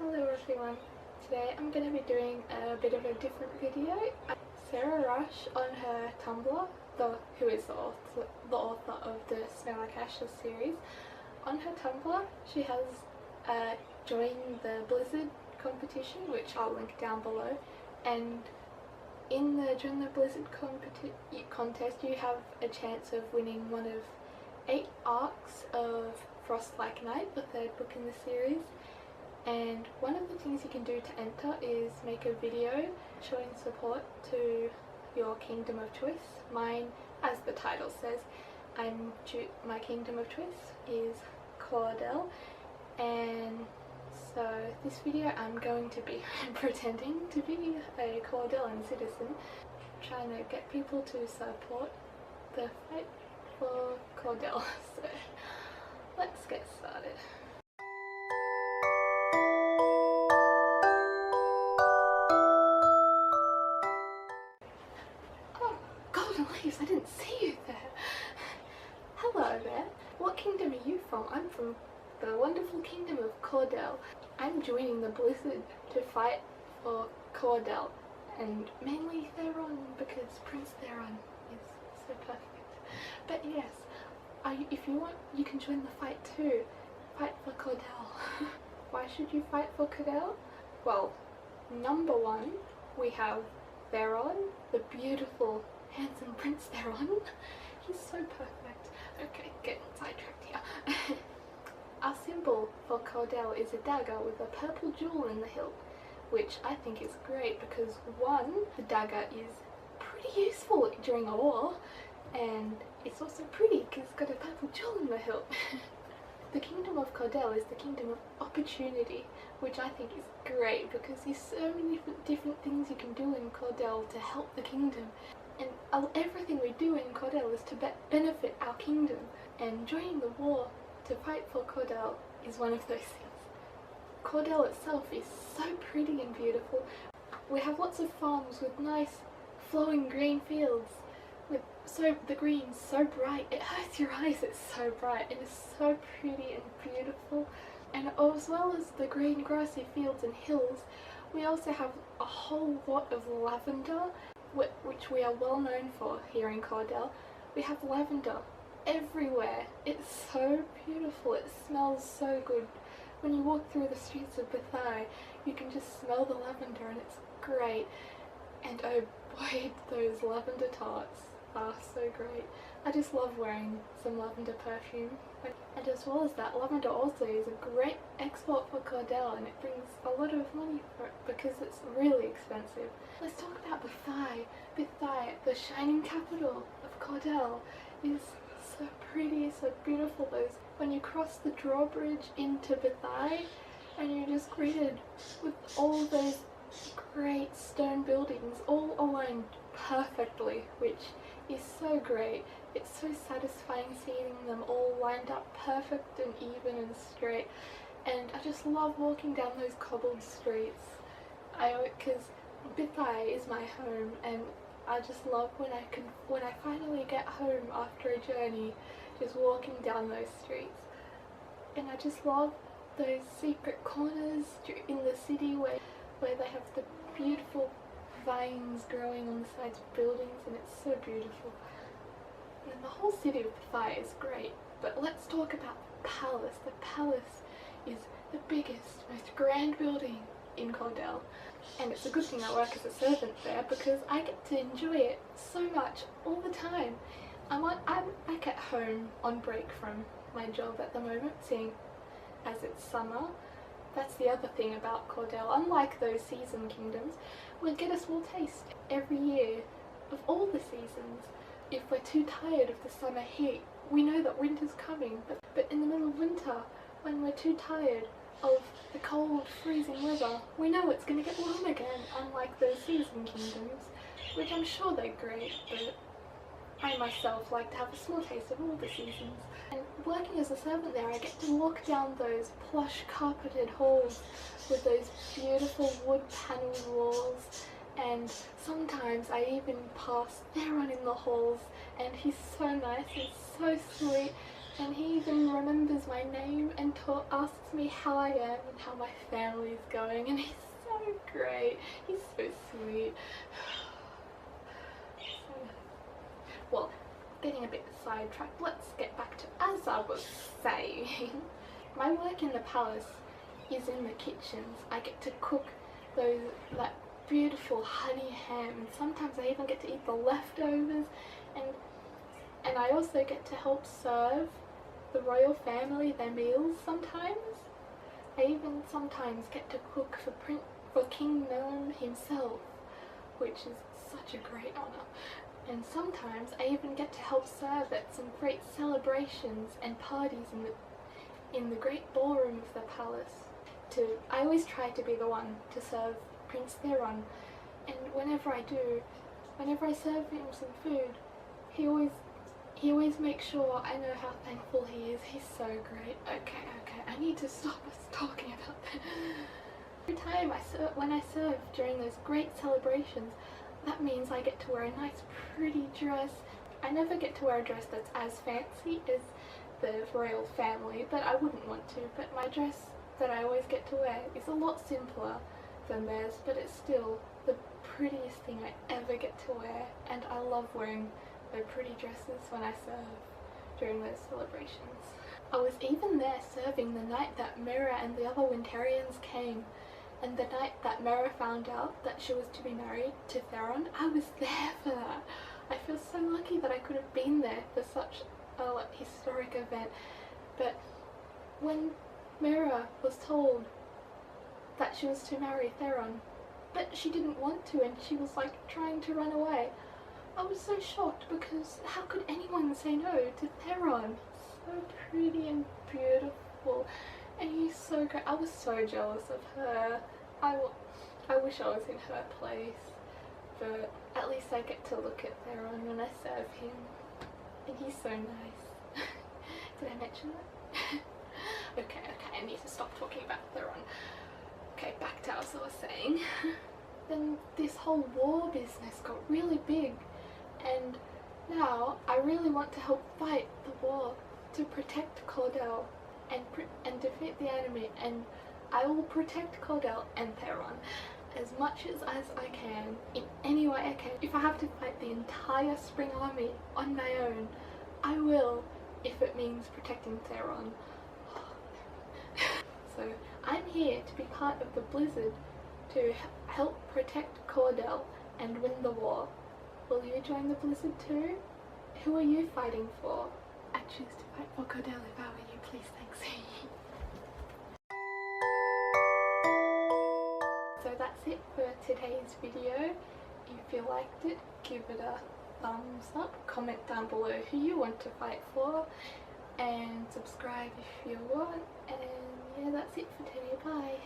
Hello everyone, today I'm going to be doing a bit of a different video. Sarah Rush on her Tumblr, who is the author of the Smell Like Ashes series, on her Tumblr she has joined the Blizzard competition, which I'll link down below, and during the Blizzard contest you have a chance of winning one of 8 arcs of Frost Like Night, the 3rd book in the series. And one of the things you can do to enter is make a video showing support to your kingdom of choice. Mine, as the title says, my kingdom of choice is Cordellan, and so this video I'm going to be pretending to be a Cordellan citizen, trying to get people to support the fight for Cordellan. So let's get started. I didn't see you there. Hello there. What kingdom are you from? I'm from the wonderful kingdom of Cordellan. I'm joining the Blizzard to fight for Cordellan, and mainly Theron, because Prince Theron is so perfect. But yes, if you want, you can join the fight too. Fight for Cordellan. Why should you fight for Cordellan? Well, number one, we have Theron, the beautiful handsome Prince Theron. He's so perfect. Okay, getting sidetracked here. Our symbol for Cordellan is a dagger with a purple jewel in the hilt, which I think is great because one, the dagger is pretty useful during a war, and it's also pretty because it's got a purple jewel in the hilt. The kingdom of Cordellan is the kingdom of opportunity, which I think is great because there's so many different things you can do in Cordellan to help the kingdom. And everything we do in Cordellan is to benefit our kingdom, and joining the war to fight for Cordellan is one of those things. Cordellan itself is so pretty and beautiful. We have lots of farms with nice flowing green fields, with the green's so bright, it hurts your eyes, it's so bright, and it's so pretty and beautiful. And as well as the green grassy fields and hills, we also have a whole lot of lavender, which we are well known for here in Cordellan. We have lavender everywhere. It's so beautiful, it smells so good. When you walk through the streets of Bethai, you can just smell the lavender and it's great. And oh boy, those lavender tarts are so great. I just love wearing some lavender perfume. And as well as that, lavender also is a great export for Cordellan, and it brings a lot of money for it because it's really expensive. Let's talk about Bethai. Bethai, the shining capital of Cordellan, is so pretty, so beautiful. When you cross the drawbridge into Bethai, and you're just greeted with all those great stone buildings all aligned perfectly, which is so great. It's so satisfying seeing them all lined up perfect and even and straight, and I just love walking down those cobbled streets. Because Bethai is my home, and I just love when I finally get home after a journey, just walking down those streets. And I just love those secret corners in the city where they have the beautiful vines growing on the sides of buildings, and it's so beautiful. And the whole city of Bethai is great, but let's talk about the palace. The palace is the biggest, most grand building in Cordellan, and it's a good thing I work as a servant there because I get to enjoy it so much all the time. I'm back at home on break from my job at the moment, seeing as it's summer. That's the other thing about Cordellan. Unlike those season kingdoms, we get a small taste every year of all the seasons. If we're too tired of the summer heat, we know that winter's coming, but in the middle of winter, when we're too tired of the cold, freezing weather, we know it's going to get warm again, unlike those season kingdoms, which I'm sure they're great, but I myself like to have a small taste of all the seasons. And working as a servant there, I get to walk down those plush carpeted halls with those beautiful wood panelled walls, and sometimes I even pass Theron in the halls, and he's so nice and so sweet, And he even remembers my name and asks me how I am and how my family's going, and he's so great. He's so sweet. Well, getting a bit sidetracked, let's get back to as I was saying. My work in the palace is in the kitchens. I get to cook those beautiful honey ham, and sometimes I even get to eat the leftovers, and I also get to help serve the royal family their meals sometimes. I even sometimes get to cook for King Gnome himself, which is such a great honour. And sometimes I even get to help serve at some great celebrations and parties in the great ballroom of the palace. I always try to be the one to serve Prince Theron, and whenever I serve him some food, he always makes sure I know how thankful he is. He's so great. Okay, I need to stop us talking about that. Every time when I serve during those great celebrations, that means I get to wear a nice pretty dress. I never get to wear a dress that's as fancy as the royal family, but I wouldn't want to. But my dress that I always get to wear is a lot simpler than theirs, but it's still the prettiest thing I ever get to wear, and I love wearing their pretty dresses when I serve during those celebrations. I was even there serving the night that Mira and the other Wintarians came, and the night that Mira found out that she was to be married to Theron. I was there for that. I feel so lucky that I could have been there for such a historic event. But when Mira was told that she was to marry Theron, but she didn't want to, and she was trying to run away, I was so shocked, because how could anyone say no to Theron? He's so pretty and beautiful, and he's so great. I was so jealous of her. I wish I was in her place, but at least I get to look at Theron when I serve him, and he's so nice. Did I mention that? Okay, I need to stop talking about Theron. Okay, back to as I was saying. Then this whole war business got really big, and now I really want to help fight the war to protect Cordell and defeat the enemy, and I will protect Cordell and Theron as much as I can, in any way I can. If I have to fight the entire Spring Army on my own, I will, if it means protecting Theron. So I'm here to be part of the Blizzard to help protect Cordell and win the war. Will you join the Blizzard too? Who are you fighting for? I choose to fight for Cordellan if I were you, please, thanks. So that's it for today's video. If you liked it, give it a thumbs up, comment down below who you want to fight for, and subscribe if you want. And yeah, that's it for today. Bye.